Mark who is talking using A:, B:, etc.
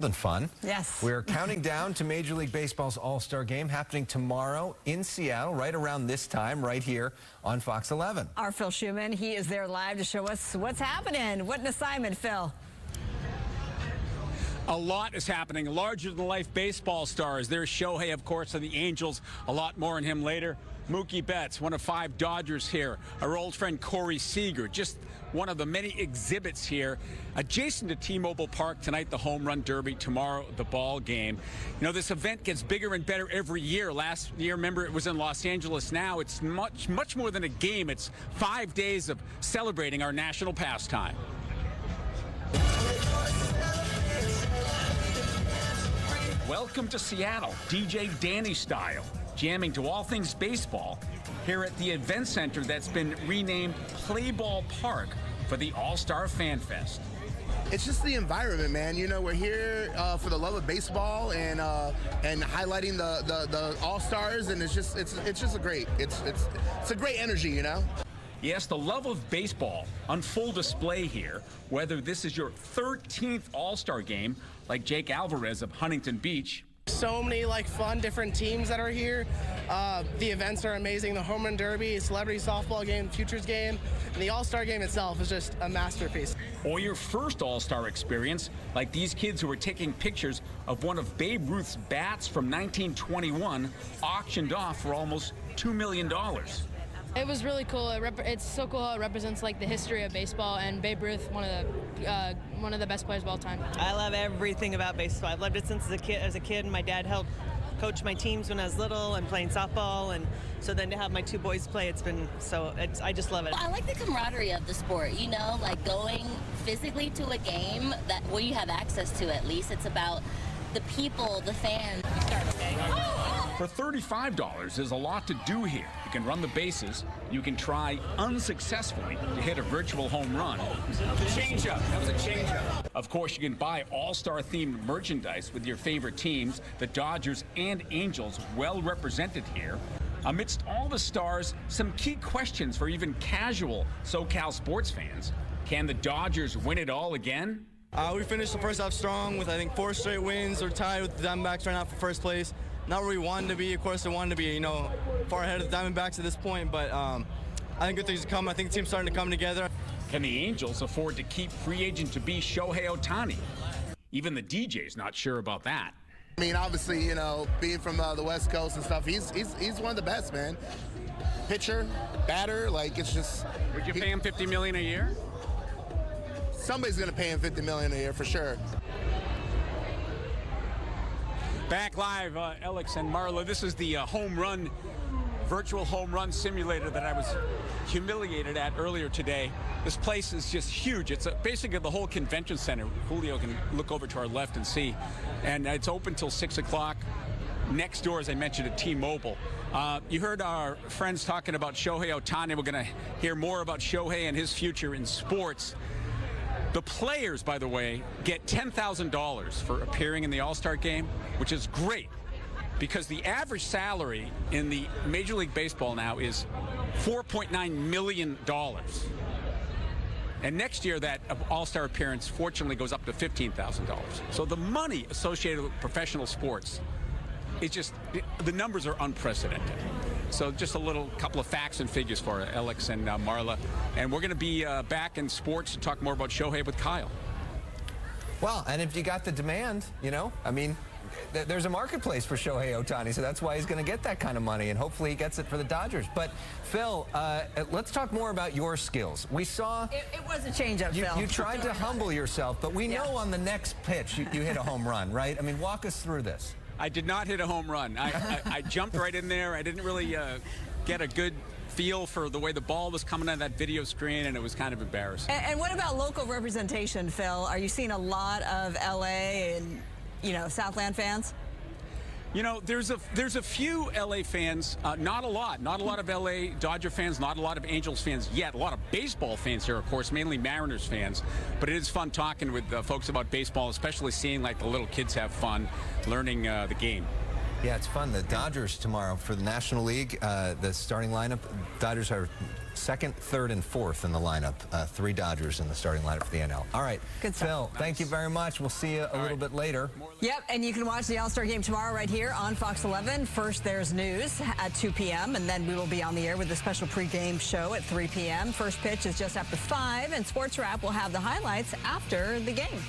A: Than fun.
B: Yes.
A: We're counting down to Major League Baseball's All-Star Game happening tomorrow in Seattle, right around this time, right here on Fox 11.
B: Our Phil Schumann, he is there live to show us what's happening. What an assignment, Phil.
C: A lot is happening. Larger-than-life baseball stars. There's Shohei, of course, of the Angels. A lot more on him later. Mookie Betts, one of 5 Dodgers here. Our old friend Corey Seager, just one of the many exhibits here. Adjacent to T-Mobile Park tonight, the Home Run Derby. Tomorrow, the ball game. You know, this event gets bigger and better every year. Last year, remember, it was in Los Angeles. Now it's much more than a game. It's 5 days of celebrating our national pastime. Welcome to Seattle, DJ Danny style, jamming to all things baseball here at the event center that's been renamed Play Ball Park for the All-Star Fan Fest.
D: It's just the environment, man. You know, we're here for the love of baseball and highlighting the All-Stars, and it's just a great energy, you know.
C: Yes, the love of baseball on full display here, whether this is your 13th All-Star game, like Jake Alvarez of Huntington Beach.
E: So many fun different teams that are here. The events are amazing. The Home Run Derby, Celebrity Softball Game, Futures Game, and the All-Star Game itself is just a masterpiece.
C: Or your first All-Star experience, like these kids who were taking pictures of one of Babe Ruth's bats from 1921, auctioned off for almost $2 million.
F: It was really cool. It's so cool how it represents the history of baseball, and Babe Ruth, one of the best players of all time.
G: I love everything about baseball. I've loved it since as a kid. My dad helped coach my teams when I was little and playing softball, and so then to have my 2 boys play, I just love it.
H: I like the camaraderie of the sport, you know, like going physically to a game where you have access to at least. It's about the people, the fans.
C: For $35, there's a lot to do here. You can run the bases. You can try unsuccessfully to hit a virtual home run. Changeup. That was a changeup. Of course, you can buy all-star themed merchandise with your favorite teams. The Dodgers and Angels well represented here. Amidst all the stars, some key questions for even casual SoCal sports fans. Can the Dodgers win it all again?
I: We finished the first half strong with, I think, 4 straight wins. We're tied with the Diamondbacks right now for first place. Not where we wanted to be. Of course, we wanted to be, you know, far ahead of the Diamondbacks at this point, but I think good things are coming. I think the team's starting to come together.
C: Can the Angels afford to keep free agent to be Shohei Ohtani? Even the DJ's not sure about that.
D: I mean, obviously, you know, being from the West Coast and stuff, he's one of the best, man. Pitcher, batter, it's just.
C: Would you pay him $50 million a year?
D: Somebody's going to pay him $50 million a year for sure.
C: Back live, Alex and Marla. This is the virtual home run simulator that I was humiliated at earlier today. This place is just huge. It's basically the whole convention center. Julio can look over to our left and see. And it's open till 6 o'clock. Next door, as I mentioned, at T-Mobile. You heard our friends talking about Shohei Ohtani. We're going to hear more about Shohei and his future in sports. The players, by the way, get $10,000 for appearing in the All-Star Game, which is great because the average salary in the Major League Baseball now is $4.9 million. And next year, that All-Star appearance, fortunately, goes up to $15,000. So the money associated with professional sports is just, the numbers are unprecedented. So just a couple of facts and figures for Alex and Marla. And we're going to be back in sports to talk more about Shohei with Kyle.
A: Well, and if you got the demand, you know, I mean, there's a marketplace for Shohei Ohtani, so that's why he's going to get that kind of money, and hopefully he gets it for the Dodgers. But, Phil, let's talk more about your skills. We saw...
B: It was a changeup, Phil.
A: You tried to humble yourself, but we know on the next pitch you hit a home run, right? I mean, walk us through this.
C: I did not hit a home run. I jumped right in there. I didn't really get a good feel for the way the ball was coming on that video screen, and it was kind of embarrassing.
B: And what about local representation, Phil? Are you seeing a lot of L.A. and, you know, Southland fans?
C: You know, there's a few LA fans, not a lot of LA Dodger fans, not a lot of Angels fans yet. A lot of baseball fans here, of course, mainly Mariners fans. But it is fun talking with folks about baseball, especially seeing the little kids have fun learning the game.
A: Yeah, it's fun. The Dodgers tomorrow for the National League, the starting lineup. Dodgers are second, third, and fourth in the lineup. 3 Dodgers in the starting lineup for the NL. All right,
B: Good stuff.
A: Phil, thank you very much. We'll see you a little bit later.
B: Yep, and you can watch the All-Star Game tomorrow right here on Fox 11. First, there's news at 2 p.m., and then we will be on the air with a special pregame show at 3 p.m. First pitch is just after 5, and Sports Wrap will have the highlights after the game.